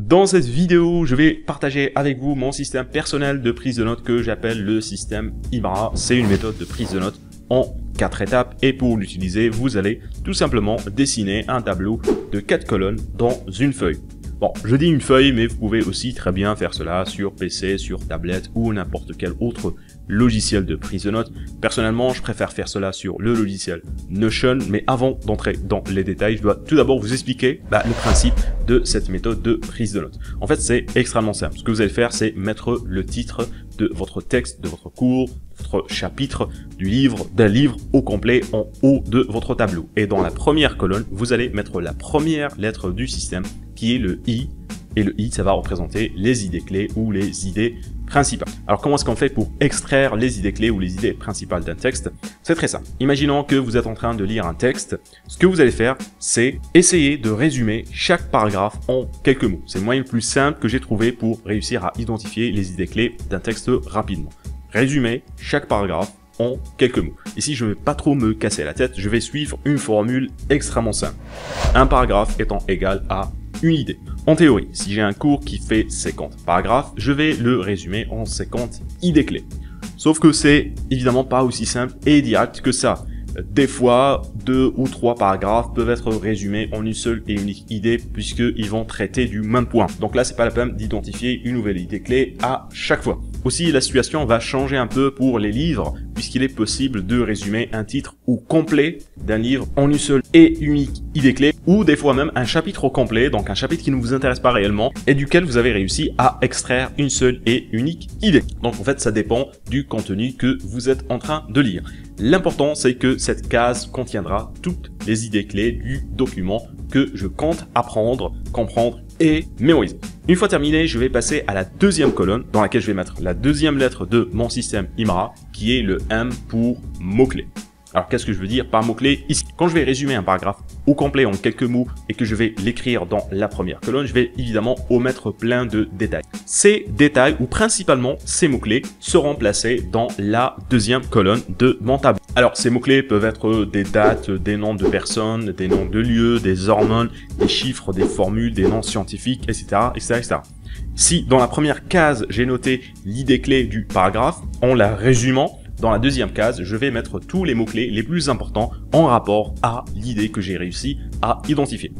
Dans cette vidéo, je vais partager avec vous mon système personnel de prise de notes que j'appelle le système IMRA. C'est une méthode de prise de notes en 4 étapes et pour l'utiliser, vous allez tout simplement dessiner un tableau de 4 colonnes dans une feuille. Bon, je dis une feuille, mais vous pouvez aussi très bien faire cela sur PC, sur tablette ou n'importe quel autre logiciel de prise de notes. Personnellement, je préfère faire cela sur le logiciel Notion, mais avant d'entrer dans les détails, je dois tout d'abord vous expliquer le principe de cette méthode de prise de notes. En fait, c'est extrêmement simple. Ce que vous allez faire, c'est mettre le titre de votre texte, de votre cours, votre chapitre du livre, d'un livre au complet en haut de votre tableau. Et dans la première colonne, vous allez mettre la première lettre du système qui est le I. Et le I, ça va représenter les idées clés ou les idées principales. Alors comment est-ce qu'on fait pour extraire les idées clés ou les idées principales d'un texte? C'est très simple. Imaginons que vous êtes en train de lire un texte. Ce que vous allez faire, c'est essayer de résumer chaque paragraphe en quelques mots. C'est le moyen le plus simple que j'ai trouvé pour réussir à identifier les idées clés d'un texte rapidement. Résumer chaque paragraphe en quelques mots. Ici, je ne vais pas trop me casser la tête, je vais suivre une formule extrêmement simple. Un paragraphe étant égal à une idée. En théorie, si j'ai un cours qui fait 50 paragraphes, je vais le résumer en 50 idées clés. Sauf que c'est évidemment pas aussi simple et direct que ça. Des fois, 2 ou 3 paragraphes peuvent être résumés en une seule et unique idée puisqu'ils vont traiter du même point. Donc là, c'est pas la peine d'identifier une nouvelle idée clé à chaque fois. Aussi, la situation va changer un peu pour les livres puisqu'il est possible de résumer un titre au complet d'un livre en une seule et unique idée clé ou des fois même un chapitre au complet, donc un chapitre qui ne vous intéresse pas réellement et duquel vous avez réussi à extraire une seule et unique idée. Donc en fait, ça dépend du contenu que vous êtes en train de lire. L'important, c'est que cette case contiendra toutes les idées clés du document que je compte apprendre, comprendre et mémoriser. Une fois terminé, je vais passer à la deuxième colonne dans laquelle je vais mettre la deuxième lettre de mon système IMRA qui est le M pour mots-clés. Alors qu'est-ce que je veux dire par mots-clés ici? Quand je vais résumer un paragraphe au complet en quelques mots et que je vais l'écrire dans la première colonne, je vais évidemment omettre plein de détails. Ces détails, ou principalement ces mots-clés, seront placés dans la deuxième colonne de mon tableau. Alors ces mots-clés peuvent être des dates, des noms de personnes, des noms de lieux, des hormones, des chiffres, des formules, des noms scientifiques, etc., etc., etc. Si dans la première case, j'ai noté l'idée clé du paragraphe, en la résumant, dans la deuxième case, je vais mettre tous les mots-clés les plus importants en rapport à l'idée que j'ai réussi à identifier.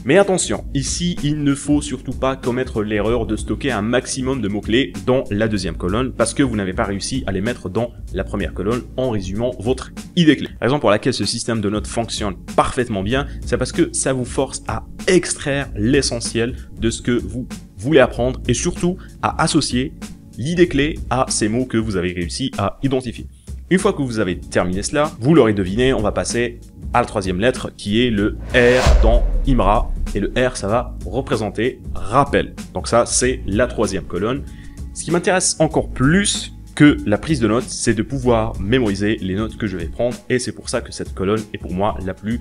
Mais attention, ici, il ne faut surtout pas commettre l'erreur de stocker un maximum de mots-clés dans la deuxième colonne parce que vous n'avez pas réussi à les mettre dans la première colonne en résumant votre idée clé. La raison pour laquelle ce système de notes fonctionne parfaitement bien, c'est parce que ça vous force à extraire l'essentiel de ce que vous voulez apprendre et surtout à associer l'idée clé à ces mots que vous avez réussi à identifier. Une fois que vous avez terminé cela, vous l'aurez deviné, on va passer à la troisième lettre qui est le R dans IMRA. Et le R, ça va représenter rappel. Donc ça, c'est la troisième colonne. Ce qui m'intéresse encore plus que la prise de notes, c'est de pouvoir mémoriser les notes que je vais prendre. Et c'est pour ça que cette colonne est pour moi la plus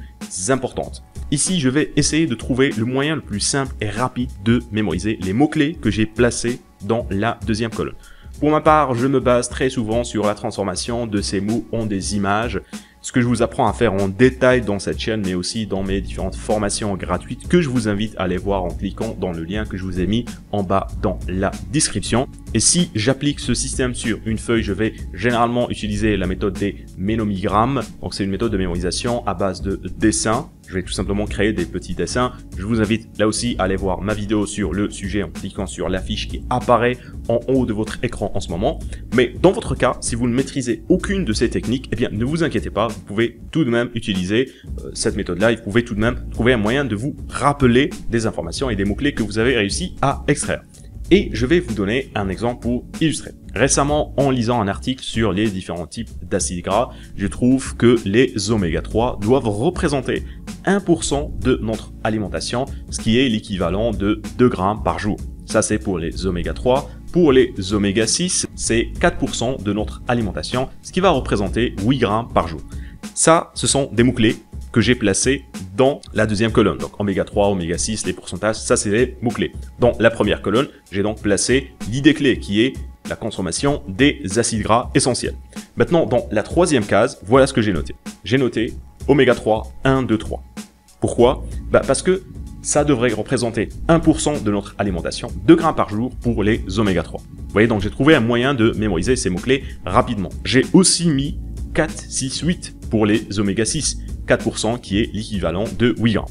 importante. Ici, je vais essayer de trouver le moyen le plus simple et rapide de mémoriser les mots-clés que j'ai placés dans la deuxième colonne. Pour ma part, je me base très souvent sur la transformation de ces mots en des images, ce que je vous apprends à faire en détail dans cette chaîne, mais aussi dans mes différentes formations gratuites que je vous invite à aller voir en cliquant dans le lien que je vous ai mis en bas dans la description. Et si j'applique ce système sur une feuille, je vais généralement utiliser la méthode des ménomigrammes. Donc c'est une méthode de mémorisation à base de dessins. Je vais tout simplement créer des petits dessins. Je vous invite là aussi à aller voir ma vidéo sur le sujet en cliquant sur l'affiche qui apparaît en haut de votre écran en ce moment. Mais dans votre cas, si vous ne maîtrisez aucune de ces techniques, eh bien ne vous inquiétez pas, vous pouvez tout de même utiliser cette méthode-là et vous pouvez tout de même trouver un moyen de vous rappeler des informations et des mots-clés que vous avez réussi à extraire. Et je vais vous donner un exemple pour illustrer. Récemment, en lisant un article sur les différents types d'acides gras, je trouve que les oméga 3 doivent représenter 1% de notre alimentation, ce qui est l'équivalent de 2 grammes par jour. Ça, c'est pour les oméga 3. Pour les oméga 6, c'est 4% de notre alimentation, ce qui va représenter 8 grammes par jour. Ça, ce sont des mots-clés que j'ai placés dans la deuxième colonne. Donc oméga 3, oméga 6, les pourcentages, ça c'est les mots-clés. Dans la première colonne, j'ai donc placé l'idée clé qui est la consommation des acides gras essentiels. Maintenant, dans la troisième case, voilà ce que j'ai noté. J'ai noté oméga 3, 1, 2, 3. Pourquoi? Parce que ça devrait représenter 1% de notre alimentation, 2 grammes par jour pour les oméga 3. Vous voyez, donc j'ai trouvé un moyen de mémoriser ces mots-clés rapidement. J'ai aussi mis 4, 6, 8 pour les oméga 6, 4% qui est l'équivalent de 8 grammes.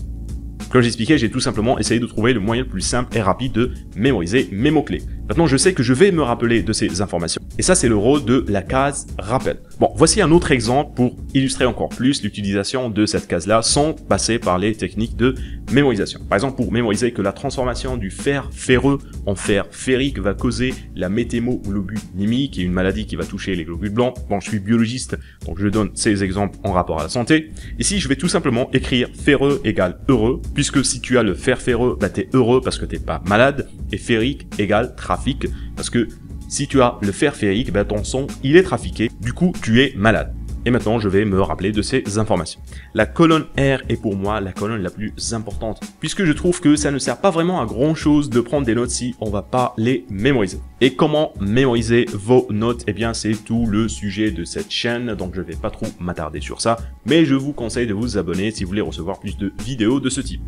Comme j'expliquais, j'ai tout simplement essayé de trouver le moyen le plus simple et rapide de mémoriser mes mots-clés. Maintenant, je sais que je vais me rappeler de ces informations. Et ça, c'est le rôle de la case rappel. Bon, voici un autre exemple pour illustrer encore plus l'utilisation de cette case-là sans passer par les techniques de mémorisation. Par exemple, pour mémoriser que la transformation du fer ferreux en fer ferrique va causer la méthémoglobulinémie, qui est une maladie qui va toucher les globules blancs. Bon, je suis biologiste, donc je donne ces exemples en rapport à la santé. Ici, je vais tout simplement écrire ferreux égale heureux, puisque si tu as le fer ferreux, bah t'es heureux parce que t'es pas malade, et ferrique égale trafic, parce que si tu as le fer ferrique, bah ton sang, il est trafiqué, du coup, tu es malade. Et maintenant, je vais me rappeler de ces informations. La colonne R est pour moi la colonne la plus importante, puisque je trouve que ça ne sert pas vraiment à grand chose de prendre des notes si on va pas les mémoriser. Et comment mémoriser vos notes? Eh bien, c'est tout le sujet de cette chaîne, donc je vais pas trop m'attarder sur ça, mais je vous conseille de vous abonner si vous voulez recevoir plus de vidéos de ce type.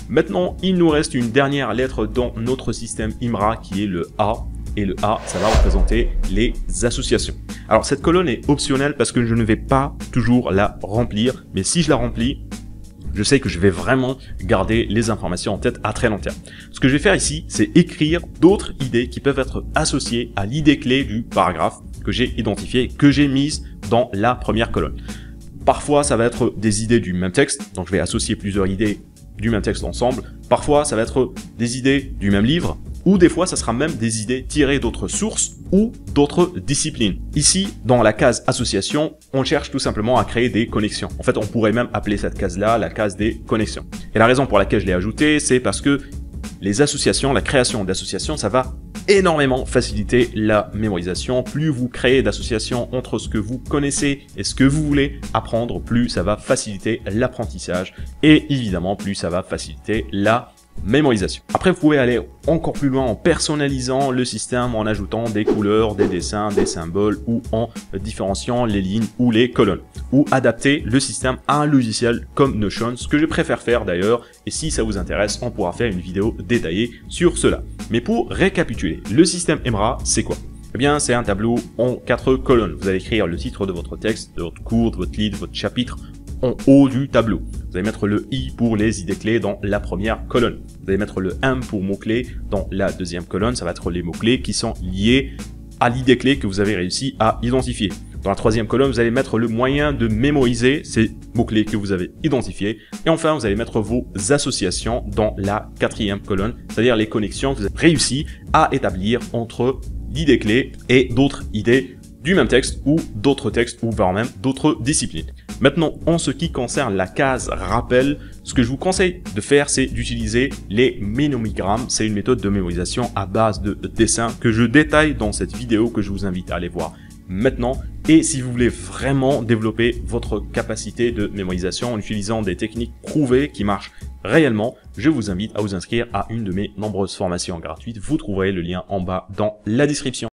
Maintenant, il nous reste une dernière lettre dans notre système IMRA qui est le A. Et le A, ça va représenter les associations. Alors, cette colonne est optionnelle parce que je ne vais pas toujours la remplir. Mais si je la remplis, je sais que je vais vraiment garder les informations en tête à très long terme. Ce que je vais faire ici, c'est écrire d'autres idées qui peuvent être associées à l'idée clé du paragraphe que j'ai identifié, que j'ai mise dans la première colonne. Parfois, ça va être des idées du même texte. Donc, je vais associer plusieurs idées du même texte ensemble. Parfois, ça va être des idées du même livre. Ou des fois, ça sera même des idées tirées d'autres sources ou d'autres disciplines. Ici, dans la case association, on cherche tout simplement à créer des connexions. En fait, on pourrait même appeler cette case-là la case des connexions. Et la raison pour laquelle je l'ai ajoutée, c'est parce que les associations, la création d'associations, ça va énormément faciliter la mémorisation. Plus vous créez d'associations entre ce que vous connaissez et ce que vous voulez apprendre, plus ça va faciliter l'apprentissage et évidemment, plus ça va faciliter la mémorisation. Après, vous pouvez aller encore plus loin en personnalisant le système, en ajoutant des couleurs, des dessins, des symboles ou en différenciant les lignes ou les colonnes. Ou adapter le système à un logiciel comme Notion, ce que je préfère faire d'ailleurs. Et si ça vous intéresse, on pourra faire une vidéo détaillée sur cela. Mais pour récapituler, le système IMRA, c'est quoi? Eh bien, c'est un tableau en 4 colonnes. Vous allez écrire le titre de votre texte, de votre cours, de votre livre, de votre chapitre en haut du tableau. Vous allez mettre le I pour les idées clés dans la première colonne. Vous allez mettre le M pour mots-clés dans la deuxième colonne. Ça va être les mots-clés qui sont liés à l'idée clé que vous avez réussi à identifier. Dans la troisième colonne, vous allez mettre le moyen de mémoriser ces mots-clés que vous avez identifiés. Et enfin, vous allez mettre vos associations dans la quatrième colonne, c'est-à-dire les connexions que vous avez réussi à établir entre l'idée clé et d'autres idées du même texte ou d'autres textes ou voire même d'autres disciplines. Maintenant, en ce qui concerne la case rappel, ce que je vous conseille de faire, c'est d'utiliser les ménomigrammes. C'est une méthode de mémorisation à base de dessins que je détaille dans cette vidéo que je vous invite à aller voir maintenant. Et si vous voulez vraiment développer votre capacité de mémorisation en utilisant des techniques prouvées qui marchent réellement, je vous invite à vous inscrire à une de mes nombreuses formations gratuites. Vous trouverez le lien en bas dans la description.